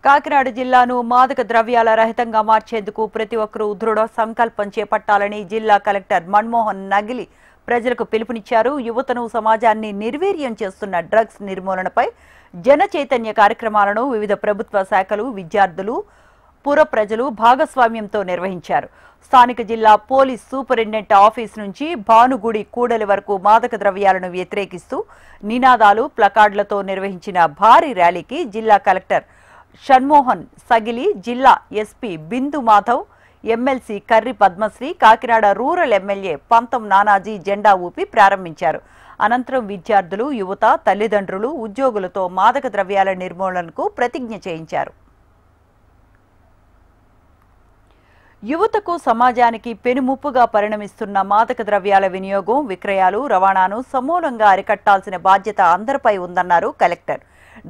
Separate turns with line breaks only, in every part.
కాకినాడ జిల్లాను మాదక ద్రవ్యాల రహితంగా మార్చేందుకు ప్రతి ఒక్కరూ దృఢ సంకల్పం చేపట్టాలని జిల్లా కలెక్టర్ మన్మోహన్ నగిలి ప్రజలకు పిలుపునిచ్చారు. యువతను సమాజాన్ని నిర్వీర్యం చేస్తున్న డ్రగ్స్ నిర్మూలనపై జన చైతన్య కార్యక్రమాలను వివిధ ప్రభుత్వ శాఖలు, విద్యార్థులు, పుర ప్రజలు భాగస్వామ్యంతో నిర్వహించారు. స్థానిక జిల్లా పోలీస్ సూపరింటెండెంట్ ఆఫీస్ నుంచి భానుగుడి కూడలి వరకు మాదక ద్రవ్యాలను వ్యతిరేకిస్తూ నినాదాలు, ప్లకార్డులతో నిర్వహించిన భారీ ర్యాలీకి జిల్లా కలెక్టర్ షణ్మోహన్ సగిలి, జిల్లా SP Bindu Madhav, MLC Karri Padmasri, Kakinada rural MLA Pantham Nanaji జెండా ఊపి ప్రారంభించారు. అనంతరం విద్యార్థులు, యువత, తల్లిదండ్రులు, ఉద్యోగులతో మాదక ద్రవ్యాల నిర్మూలనకు ప్రతిజ్ఞ చేయించారు. యువతకు, సమాజానికి పెనుముప్పుగా పరిణమిస్తున్న మాదక ద్రవ్యాల వినియోగం, విక్రయాలు, రవాణాను సమూలంగా అరికట్టాల్సిన బాధ్యత అందరిపై ఉందన్నారు కలెక్టర్.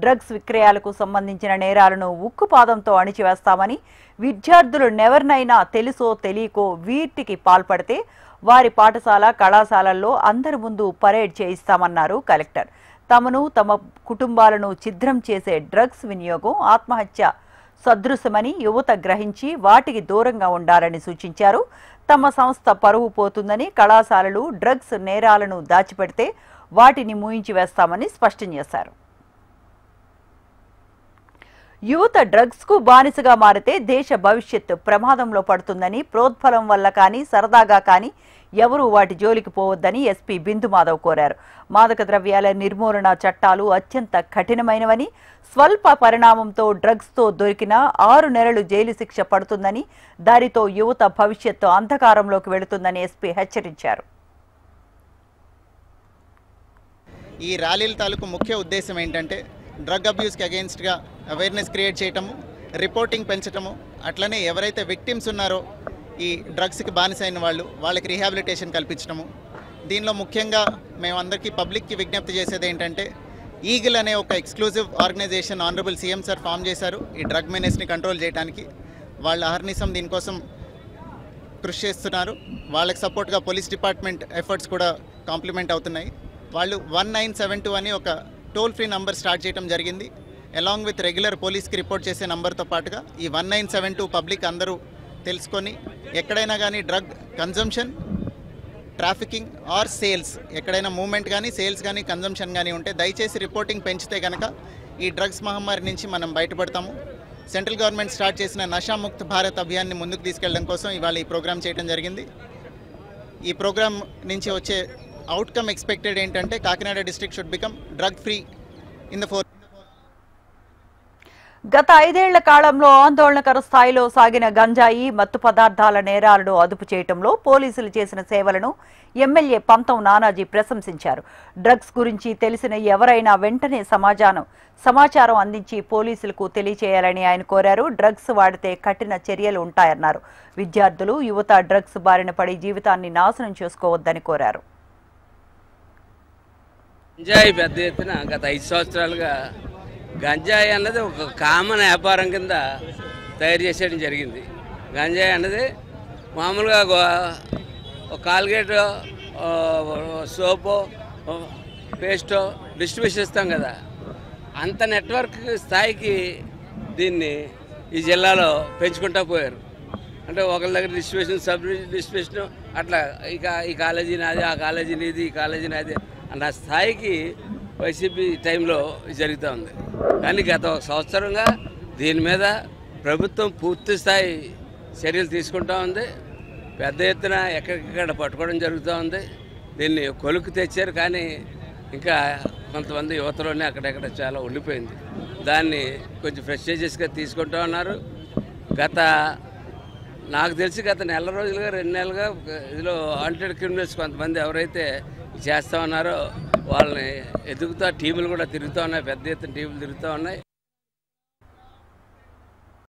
డ్రగ్స్ విక్రయాలకు సంబంధించిన నేరాలను ఉక్కుపాదంతో అణిచివేస్తామని, విద్యార్థులు నెవర్నైనా తెలుసో తెలియకో వీటికి పాల్పడితే వారి పాఠశాల, కళాశాలల్లో అందరి ముందు పరేడ్ చేయిస్తామన్నారు కలెక్టర్. తమను, తమ కుటుంబాలను ఛిద్రం చేసే డ్రగ్స్ వినియోగం ఆత్మహత్య సదృశమని యువత గ్రహించి వాటికి దూరంగా ఉండాలని సూచించారు. తమ సంస్థ పరువు పోతుందని, కళాశాలలు డ్రగ్స్ నేరాలను దాచిపెడితే వాటిని మూయించి వేస్తామని స్పష్టం చేశారు. యువత డ్రగ్స్ కు బానిసగా మారితే దేశ భవిష్యత్తు ప్రమాదంలో పడుతుందని, ప్రోద్బలం వల్ల కానీ, సరదాగా కానీ ఎవరూ వాటి జోలికి పోవద్దని ఎస్పీ బిందు మాధవ్ కోరారు. మాదక ద్రవ్యాల నిర్మూలన చట్టాలు అత్యంత కఠినమైనవని, స్వల్ప పరిణామంతో డ్రగ్స్తో దొరికిన 6 నెలలు జైలు శిక్ష పడుతుందని, దానితో యువత భవిష్యత్తు అంధకారంలోకి వెళుతుందని ఎస్పీ హెచ్చరించారు.
ఈ ర్యాలీల తాలూకు ముఖ్య ఉద్దేశం ఏంటంటే డ్రగ్ అబ్యూస్కి అగెయిన్స్ట్గా అవేర్నెస్ క్రియేట్ చేయటము, రిపోర్టింగ్ పెంచటము, అట్లనే ఎవరైతే విక్టిమ్స్ ఉన్నారో ఈ డ్రగ్స్కి బానిసైన వాళ్ళకి రీహాబిలిటేషన్ కల్పించడము. దీనిలో ముఖ్యంగా మేమందరికీ పబ్లిక్కి విజ్ఞప్తి చేసేది ఏంటంటే, ఈగిల్ అనే ఒక exclusive organisation honourable CM sir form చేశారు ఈ డ్రగ్ మెనేస్ని కంట్రోల్ చేయడానికి. వాళ్ళ అహర్నిశం దీనికోసం కృషి చేస్తున్నారు. వాళ్ళకి సపోర్ట్గా పోలీస్ డిపార్ట్మెంట్ ఎఫర్ట్స్ కూడా కాంప్లిమెంట్ అవుతున్నాయి. వాళ్ళు 1972 అని ఒక టోల్ ఫ్రీ నంబర్ స్టార్ట్ చేయడం జరిగింది. అలాంగ్ విత్ రెగ్యులర్ పోలీస్కి రిపోర్ట్ చేసే నంబర్తో పాటుగా ఈ 1972 పబ్లిక్ అందరూ తెలుసుకొని ఎక్కడైనా కానీ drug consumption, trafficking or sales, ఎక్కడైనా మూవ్మెంట్ కానీ, సేల్స్ కానీ, కన్జంప్షన్ కానీ ఉంటే దయచేసి రిపోర్టింగ్ పెంచితే కనుక ఈ డ్రగ్స్ మహమ్మారి నుంచి మనం బయటపడతాము. సెంట్రల్ గవర్నమెంట్ స్టార్ట్ చేసిన నషాముక్త్ భారత్ అభియాన్ని ముందుకు తీసుకెళ్లడం కోసం ఇవాళ ఈ ప్రోగ్రామ్ చేయడం జరిగింది. ఈ ప్రోగ్రామ్ నుంచి వచ్చే అవుట్కమ్ ఎక్స్పెక్టెడ్ ఏంటంటే Kakinada district should become drug free in the four.
గత 5 ఏళ్ల కాలంలో ఆందోళనకర స్థాయిలో సాగిన గంజాయి, మత్తు పదార్థాల నేరాలను అదుపు చేయడంలో పోలీసులు చేసిన సేవలను ఎమ్మెల్యే పంతం నానాజీ ప్రశంసించారు. డ్రగ్స్ గురించి తెలిసిన ఎవరైనా వెంటనే సమాచారం అందించి పోలీసులకు తెలియచేయాలని ఆయన కోరారు. డ్రగ్స్ వాడితే కఠిన చర్యలు ఉంటాయన్నారు. విద్యార్థులు, యువత డ్రగ్స్ బారిన పడి జీవితాన్ని నాశనం చేసుకోవద్దని కోరారు.
గంజాయి పెద్ద ఎత్తున గత 5 సంవత్సరాలుగా గంజాయి అన్నది ఒక కామన్ వ్యాపారం కింద తయారు చేసేయడం జరిగింది. గంజాయి అన్నది మామూలుగా ఒక కాల్గేట్, సోపు, పేస్టో డిస్ట్రిబ్యూషన్ ఇస్తాం కదా, అంత నెట్వర్క్ స్థాయికి దీన్ని ఈ జిల్లాలో పెంచుకుంటూ పోయారు. అంటే ఒకరి దగ్గర డిస్ట్రిబ్యూషన్, సబ్ డిస్ట్రిబ్యూషన్, అట్లా ఇక ఈ కాలేజీ నాది, ఆ కాలేజీ నీది, ఈ కాలేజీ నాది అన్న స్థాయికి వైసీపీ టైంలో జరుగుతూ ఉంది. కానీ గత 1 సంవత్సరంగా దీని మీద ప్రభుత్వం పూర్తి స్థాయి చర్యలు తీసుకుంటూ ఉంది. పెద్ద ఎత్తున ఎక్కడికక్కడ పట్టుకోవడం జరుగుతూ ఉంది. దీన్ని కొలుకు తెచ్చారు, కానీ ఇంకా కొంతమంది యువతలోనే అక్కడెక్కడ చాలా ఉండిపోయింది. దాన్ని కొంచెం ఫ్రెషేజెస్గా తీసుకుంటూ ఉన్నారు. నాకు తెలిసి గత నెల రోజులుగా, 2 నెలలుగా ఇందులో వాంటెడ్ క్రిమినల్స్ కొంతమంది ఎవరైతే చేస్తూ ఉన్నారో వాళ్ళని ఎదుగుతా టీములు కూడా తిరుగుతూ ఉన్నాయి, పెద్ద ఎత్తున టీములు తిరుగుతూ ఉన్నాయి.